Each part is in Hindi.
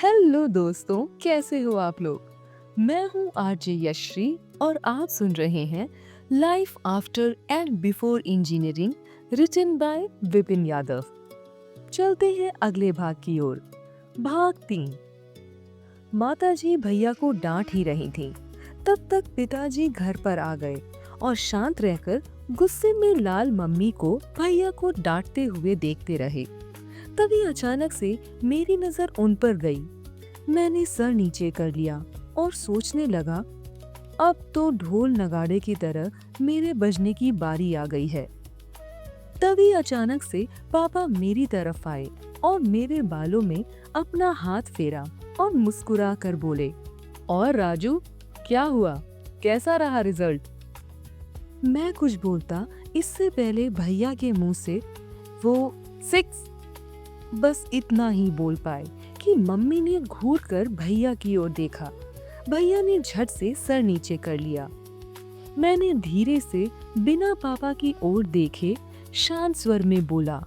हेलो दोस्तों, कैसे हो आप लोग। मैं हूँ आरजे यश्री और आप सुन रहे हैं life after and before engineering written by Vipin Yadav. चलते हैं अगले भाग की ओर। भाग 3। माताजी भैया को डांट ही रही थी। तब तक पिताजी घर पर आ गए और शांत रहकर गुस्से में लाल मम्मी को भैया को डांटते हुए देखते रहे। तभी अचानक से मेरी नजर उन पर गई। मैंने सर नीचे कर लिया और सोचने लगा, अब तो ढोल नगाड़े की तरह मेरे बजने की बारी आ गई है। तभी अचानक से पापा मेरी तरफ आए और मेरे बालों में अपना हाथ फेरा और मुस्कुरा कर बोले, और राजू, क्या हुआ, कैसा रहा रिजल्ट। मैं कुछ बोलता इससे पहले भैया के मुंह से वो 6 बस इतना ही बोल पाए कि मम्मी ने घूर कर भैया की ओर देखा। भैया ने झट से सर नीचे कर लिया। मैंने धीरे से बिना पापा की ओर देखे शांत स्वर में बोला,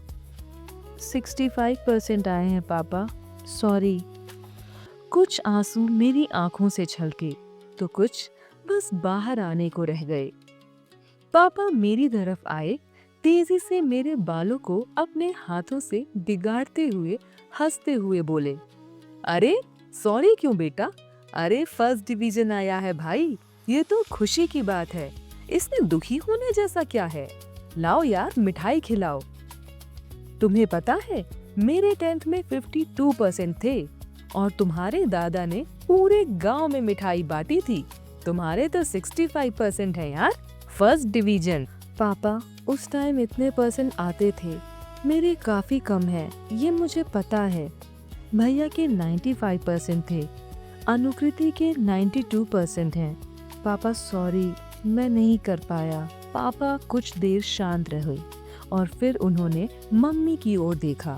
65% आए हैं पापा, सॉरी। कुछ आंसू मेरी आंखों से छलके तो कुछ बस बाहर आने को रह गए। पापा मेरी तरफ आए, तेजी से मेरे बालों को अपने हाथों से बिगाड़ते हुए हंसते हुए बोले, अरे सॉरी क्यों बेटा, अरे फर्स्ट डिवीजन आया है भाई, ये तो खुशी की बात है, इसमें दुखी होने जैसा क्या है। लाओ यार मिठाई खिलाओ। तुम्हें पता है मेरे 10th में 52% थे और तुम्हारे दादा ने पूरे गांव में मिठाई बांटी थी। तुम्हारे तो 65% है यार, फर्स्ट डिवीजन। पापा उस टाइम इतने परसेंट आते थे, मेरे काफी कम है, ये मुझे पता है। भैया के 95% थे, अनुकृति के 92% हैं। पापा सॉरी, मैं नहीं कर पाया। पापा कुछ देर शांत रहे और फिर उन्होंने मम्मी की ओर देखा।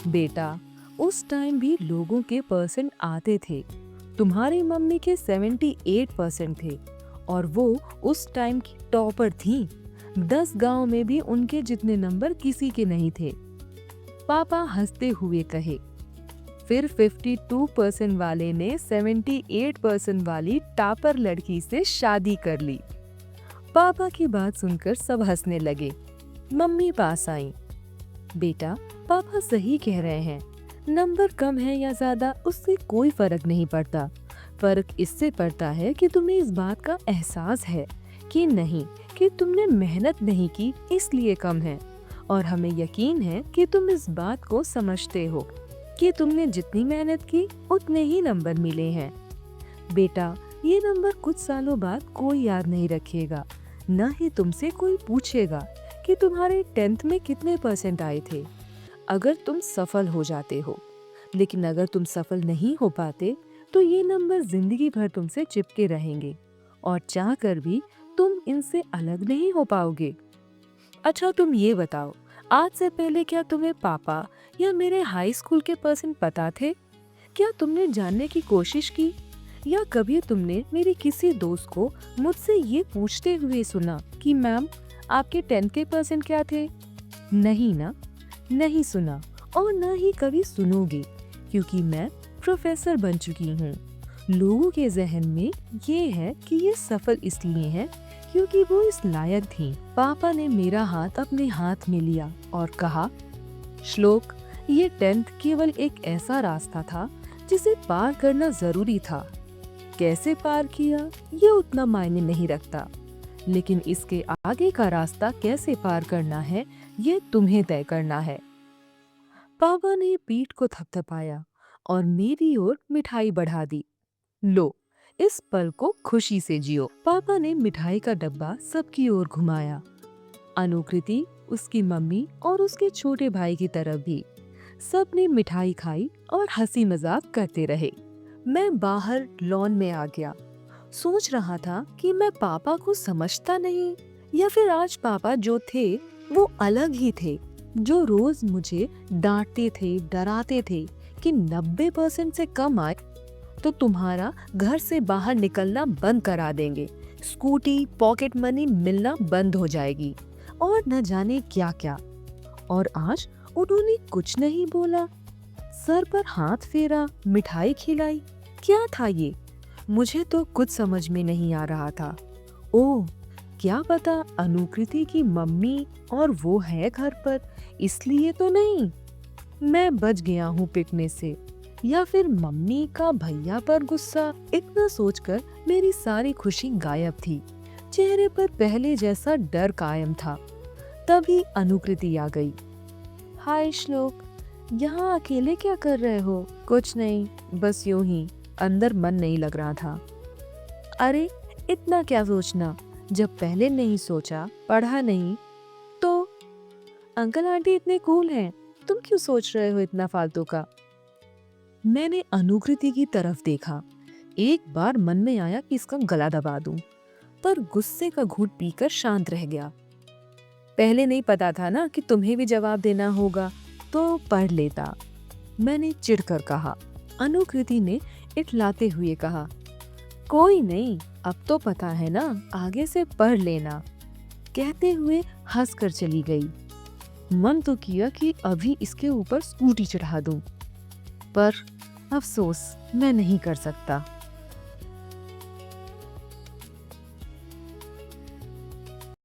बेटा, उस टाइम भी लोगों के परसेंट आते थे। तुम्हारी मम्मी के 78% थे और वो उस टाइम की टॉपर थी। 10 गांव में भी उनके जितने नंबर किसी के नहीं थे। पापा हंसते हुए कहे, फिर 52% वाले ने 78% वाली टॉपर लड़की से शादी कर ली। पापा की बात सुनकर सब हंसने लगे। मम्मी पास आई। बेटा, पापा सही कह रहे हैं, नंबर कम है या ज्यादा उससे कोई फर्क नहीं पड़ता। फर्क इससे पड़ता है कि तुम्हें इस बात का एहसास है कि नहीं कि तुमने मेहनत नहीं की इसलिए कम है, और हमें यकीन है कि तुम इस बात को समझते हो कि तुमने जितनी मेहनत की उतने ही नंबर मिले हैं। बेटा, ये नंबर कुछ सालों बाद कोई याद नहीं रखेगा, न ही तुमसे कोई पूछेगा कि तुम्हारे 10th में कितने परसेंट आए थे, अगर तुम सफल हो जाते हो। लेकिन अगर तुम सफल नहीं हो पाते तो ये नंबर जिंदगी भर तुमसे चिपके रहेंगे और चाह कर भी तुम इनसे अलग नहीं हो पाओगे। अच्छा तुम ये बताओ, आज से पहले क्या तुम्हें पापा या मेरे हाई स्कूल के परसेंट पता थे? क्या तुमने जानने की कोशिश की, या कभी तुमने मेरे किसी दोस्त को मुझसे ये पूछते हुए सुना कि मैम आपके 10th के परसेंट क्या थे? नहीं ना, नहीं सुना और न ही कभी सुनोगे, क्योंकि मैं प्रोफेसर बन चुकी हूँ। लोगों के जहन में ये है कि ये सफल इसलिए है क्योंकि वो इस लायक थी। पापा ने मेरा हाथ अपने हाथ में लिया और कहा, श्लोक, ये 10th केवल एक ऐसा रास्ता था जिसे पार करना जरूरी था। कैसे पार किया ये उतना मायने नहीं रखता, लेकिन इसके आगे का रास्ता कैसे पार करना है ये तुम्हें तय करना है। पापा ने पीठ को थपथपाया और मेरी ओर मिठाई बढ़ा दी। लो, इस पल को खुशी से जियो। पापा ने मिठाई का डब्बा सबकी ओर घुमाया। अनुकृति, उसकी मम्मी और उसके छोटे भाई की तरफ भी। सब ने मिठाई खाई और हंसी मजाक करते रहे। मैं बाहर लॉन में आ गया। सोच रहा था कि मैं पापा को समझता नहीं, या फिर आज पापा जो थे वो अलग ही थे, जो रोज मुझे डांटते थे, डराते थे कि 90% से कम आए तो तुम्हारा घर से बाहर निकलना बंद करा देंगे, स्कूटी, पॉकेट मनी मिलना बंद हो जाएगी और न जाने क्या क्या। और आज उन्होंने कुछ नहीं बोला, सर पर हाथ फेरा, मिठाई खिलाई। क्या था ये? मुझे तो कुछ समझ में नहीं आ रहा था। ओह, क्या पता अनुकृति की मम्मी और वो है घर पर, इसलिए तो नहीं। मैं बच गया हूँ पिटने से, या फिर मम्मी का भैया पर गुस्सा। इतना सोचकर मेरी सारी खुशी गायब थी। चेहरे पर पहले जैसा डर कायम था। तभी अनुकृति आ गई। हाय श्लोक, यहाँ अकेले क्या कर रहे हो? कुछ नहीं, बस यूं ही, अंदर मन नहीं लग रहा था। अरे, इतना क्या सोचना, जब पहले नहीं सोचा, पढ़ा नहीं तो। अंकल आंटी इतने कूल हैं, तुम क्यों सोच रहे हो इतना फालतू का? मैंने अनुकृति की तरफ देखा। एक बार मन में आया कि इसका गला दबा दूं, पर गुस्से का घूंट पीकर शांत रह गया। पहले नहीं पता था ना कि तुम्हें भी जवाब देना होगा, तो पढ़ लेता, मैंने चिढ़कर कहा। अनुकृति ने इठलाते हुए कहा, कोई नहीं, अब तो पता है ना, आगे से पढ़ लेना। कहते हुए हंसकर चली गई। मन तो किया कि अभी इसके ऊपर स्कूटी चढ़ा दूं, पर अफसोस मैं नहीं कर सकता।